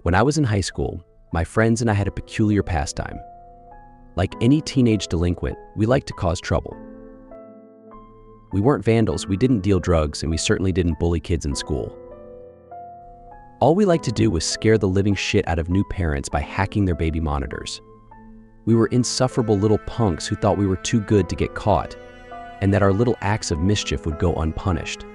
When I was in high school, my friends and I had a peculiar pastime. Like any teenage delinquent, we liked to cause trouble. We weren't vandals, we didn't deal drugs, and we certainly didn't bully kids in school. All we liked to do was scare the living shit out of new parents by hacking their baby monitors. We were insufferable little punks who thought we were too good to get caught, and that our little acts of mischief would go unpunished.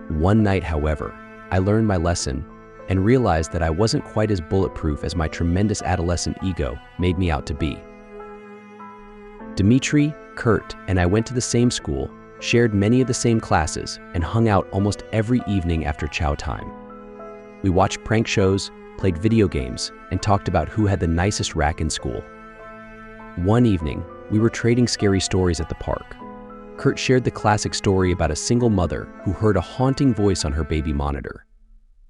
One night, however, I learned my lesson and realized that I wasn't quite as bulletproof as my tremendous adolescent ego made me out to be. Dimitri, Kurt, and I went to the same school, shared many of the same classes, and hung out almost every evening after chow time. We watched prank shows, played video games, and talked about who had the nicest rack in school. One evening, we were trading scary stories at the park. Kurt shared the classic story about a single mother who heard a haunting voice on her baby monitor.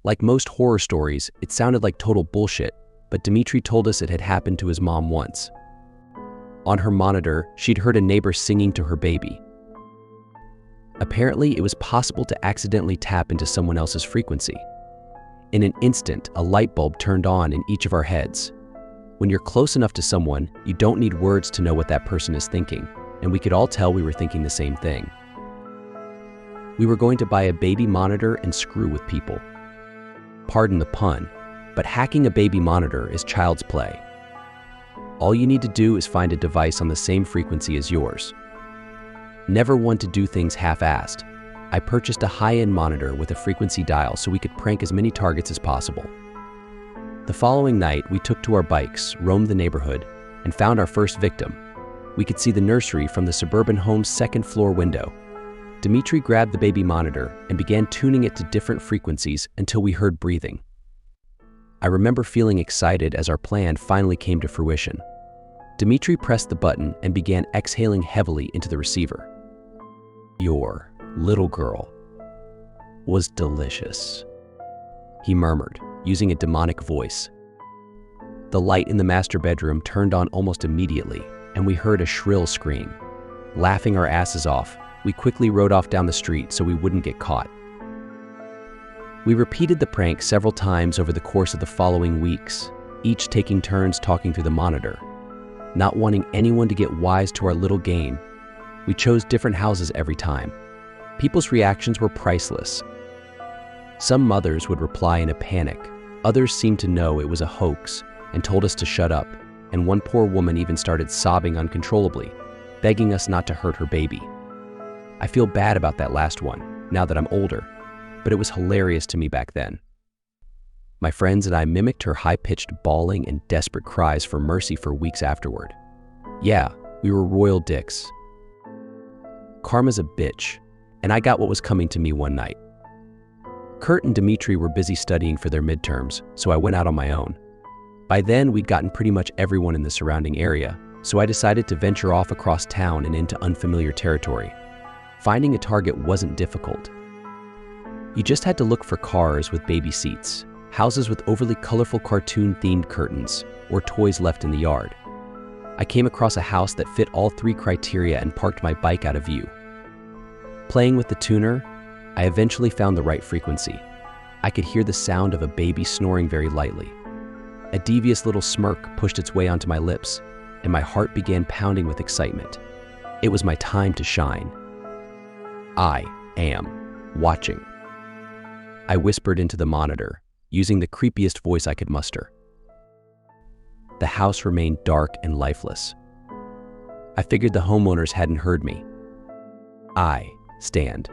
Like most horror stories, it sounded like total bullshit, but Dimitri told us it had happened to his mom once. On her monitor, she'd heard a neighbor singing to her baby. Apparently, it was possible to accidentally tap into someone else's frequency. In an instant, a light bulb turned on in each of our heads. When you're close enough to someone, you don't need words to know what that person is thinking, and we could all tell we were thinking the same thing. We were going to buy a baby monitor and screw with people. Pardon the pun, but hacking a baby monitor is child's play. All you need to do is find a device on the same frequency as yours. Never one to do things half-assed, I purchased a high-end monitor with a frequency dial so we could prank as many targets as possible. The following night, we took to our bikes, roamed the neighborhood, and found our first victim. We could see the nursery from the suburban home's second-floor window. Dimitri grabbed the baby monitor and began tuning it to different frequencies until we heard breathing. I remember feeling excited as our plan finally came to fruition. Dimitri pressed the button and began exhaling heavily into the receiver. "Your little girl was delicious," he murmured, using a demonic voice. The light in the master bedroom turned on almost immediately, and we heard a shrill scream. Laughing our asses off, we quickly rode off down the street so we wouldn't get caught. We repeated the prank several times over the course of the following weeks, each taking turns talking through the monitor. Not wanting anyone to get wise to our little game, we chose different houses every time. People's reactions were priceless. Some mothers would reply in a panic, others seemed to know it was a hoax and told us to shut up, and one poor woman even started sobbing uncontrollably, begging us not to hurt her baby. I feel bad about that last one, now that I'm older, but it was hilarious to me back then. My friends and I mimicked her high-pitched bawling and desperate cries for mercy for weeks afterward. Yeah, we were royal dicks. Karma's a bitch, and I got what was coming to me one night. Kurt and Dimitri were busy studying for their midterms, so I went out on my own. By then, we'd gotten pretty much everyone in the surrounding area, so I decided to venture off across town and into unfamiliar territory. Finding a target wasn't difficult. You just had to look for cars with baby seats, houses with overly colorful cartoon-themed curtains, or toys left in the yard. I came across a house that fit all three criteria and parked my bike out of view. Playing with the tuner, I eventually found the right frequency. I could hear the sound of a baby snoring very lightly. A devious little smirk pushed its way onto my lips, and my heart began pounding with excitement. It was my time to shine. I am watching. I whispered into the monitor, using the creepiest voice I could muster. The house remained dark and lifeless. I figured the homeowners hadn't heard me. I stand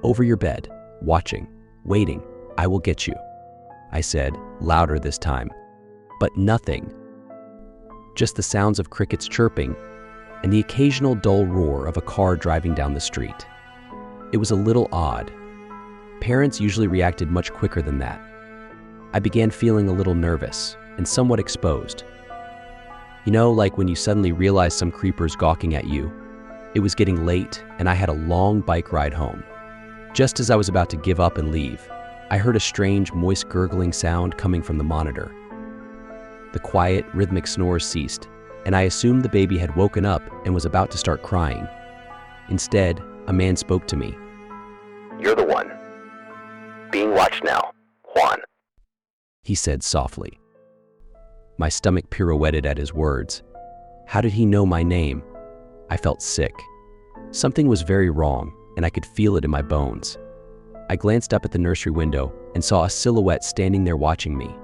over your bed, watching, waiting. I will get you, I said, louder this time. But nothing. Just the sounds of crickets chirping and the occasional dull roar of a car driving down the street. It was a little odd. Parents usually reacted much quicker than that. I began feeling a little nervous and somewhat exposed. You know, like when you suddenly realize some creeper's gawking at you. It was getting late, and I had a long bike ride home. Just as I was about to give up and leave, I heard a strange, moist gurgling sound coming from the monitor. The quiet, rhythmic snores ceased, and I assumed the baby had woken up and was about to start crying. Instead, a man spoke to me. "You're the one. Being watched now, Juan." he said softly. My stomach pirouetted at his words. How did he know my name? I felt sick. Something was very wrong, and I could feel it in my bones. I glanced up at the nursery window and saw a silhouette standing there watching me.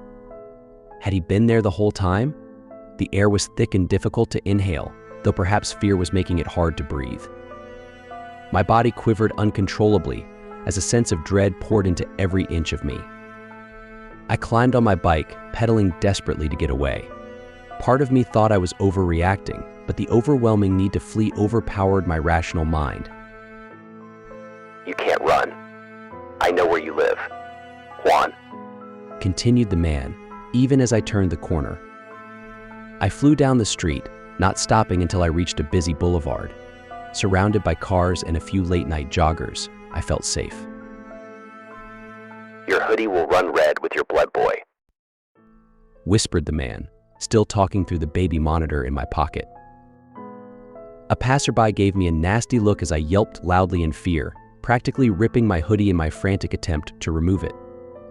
Had he been there the whole time? The air was thick and difficult to inhale, though perhaps fear was making it hard to breathe. My body quivered uncontrollably as a sense of dread poured into every inch of me. I climbed on my bike, pedaling desperately to get away. Part of me thought I was overreacting, but the overwhelming need to flee overpowered my rational mind. You can't run. I know where you live. Juan. Continued the man, even as I turned the corner. I flew down the street, not stopping until I reached a busy boulevard. Surrounded by cars and a few late-night joggers, I felt safe. Your hoodie will run red with your blood, boy, whispered the man, still talking through the baby monitor in my pocket. A passerby gave me a nasty look as I yelped loudly in fear, practically ripping my hoodie in my frantic attempt to remove it.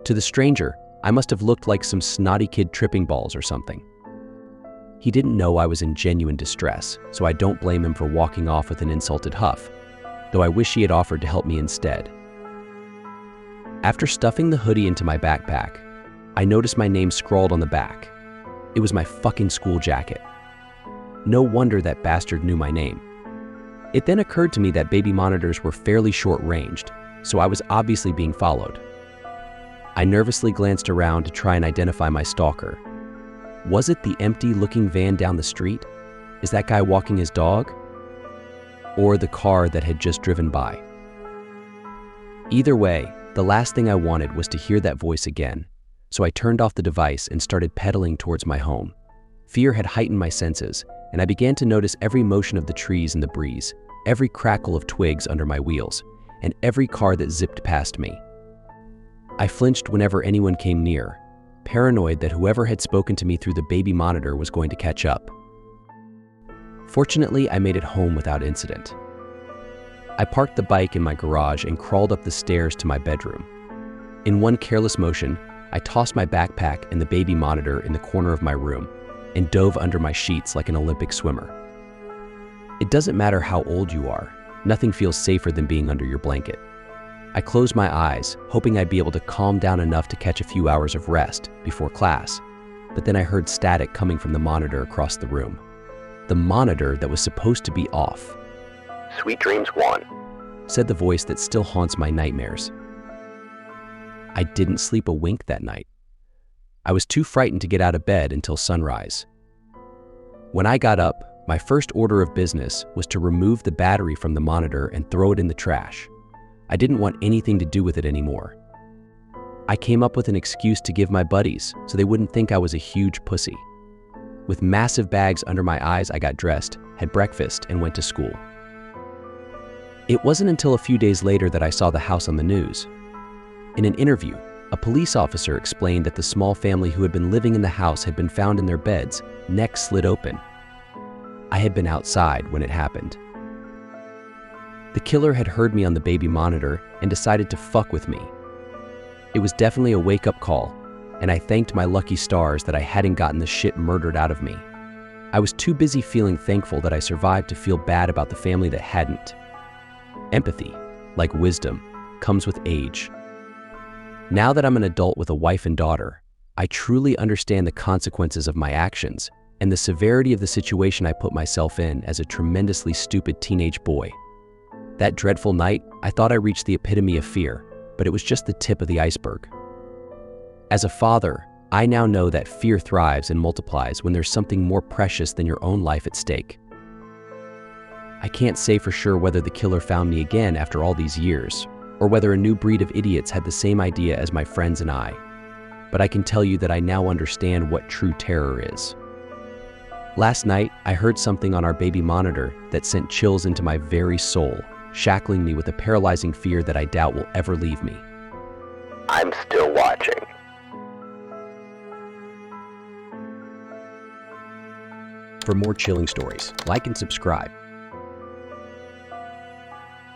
To the stranger, I must have looked like some snotty kid tripping balls or something. He didn't know I was in genuine distress, so I don't blame him for walking off with an insulted huff, though I wish he had offered to help me instead. After stuffing the hoodie into my backpack, I noticed my name scrawled on the back. It was my fucking school jacket. No wonder that bastard knew my name. It then occurred to me that baby monitors were fairly short-ranged, so I was obviously being followed. I nervously glanced around to try and identify my stalker. Was it the empty-looking van down the street? Is that guy walking his dog? Or the car that had just driven by? Either way, the last thing I wanted was to hear that voice again, so I turned off the device and started pedaling towards my home. Fear had heightened my senses, and I began to notice every motion of the trees in the breeze, every crackle of twigs under my wheels, and every car that zipped past me. I flinched whenever anyone came near, paranoid that whoever had spoken to me through the baby monitor was going to catch up. Fortunately, I made it home without incident. I parked the bike in my garage and crawled up the stairs to my bedroom. In one careless motion, I tossed my backpack and the baby monitor in the corner of my room and dove under my sheets like an Olympic swimmer. It doesn't matter how old you are, nothing feels safer than being under your blanket. I closed my eyes, hoping I'd be able to calm down enough to catch a few hours of rest before class, but then I heard static coming from the monitor across the room. The monitor that was supposed to be off. Sweet dreams, Juan, said the voice that still haunts my nightmares. I didn't sleep a wink that night. I was too frightened to get out of bed until sunrise. When I got up, my first order of business was to remove the battery from the monitor and throw it in the trash. I didn't want anything to do with it anymore. I came up with an excuse to give my buddies so they wouldn't think I was a huge pussy. With massive bags under my eyes, I got dressed, had breakfast, and went to school. It wasn't until a few days later that I saw the house on the news. In an interview, a police officer explained that the small family who had been living in the house had been found in their beds, necks slit open. I had been outside when it happened. The killer had heard me on the baby monitor and decided to fuck with me. It was definitely a wake-up call, and I thanked my lucky stars that I hadn't gotten the shit murdered out of me. I was too busy feeling thankful that I survived to feel bad about the family that hadn't. Empathy, like wisdom, comes with age. Now that I'm an adult with a wife and daughter, I truly understand the consequences of my actions and the severity of the situation I put myself in as a tremendously stupid teenage boy. That dreadful night, I thought I reached the epitome of fear, but it was just the tip of the iceberg. As a father, I now know that fear thrives and multiplies when there's something more precious than your own life at stake. I can't say for sure whether the killer found me again after all these years, or whether a new breed of idiots had the same idea as my friends and I, but I can tell you that I now understand what true terror is. Last night, I heard something on our baby monitor that sent chills into my very soul, shackling me with a paralyzing fear that I doubt will ever leave me. I'm still watching. For more chilling stories, like and subscribe.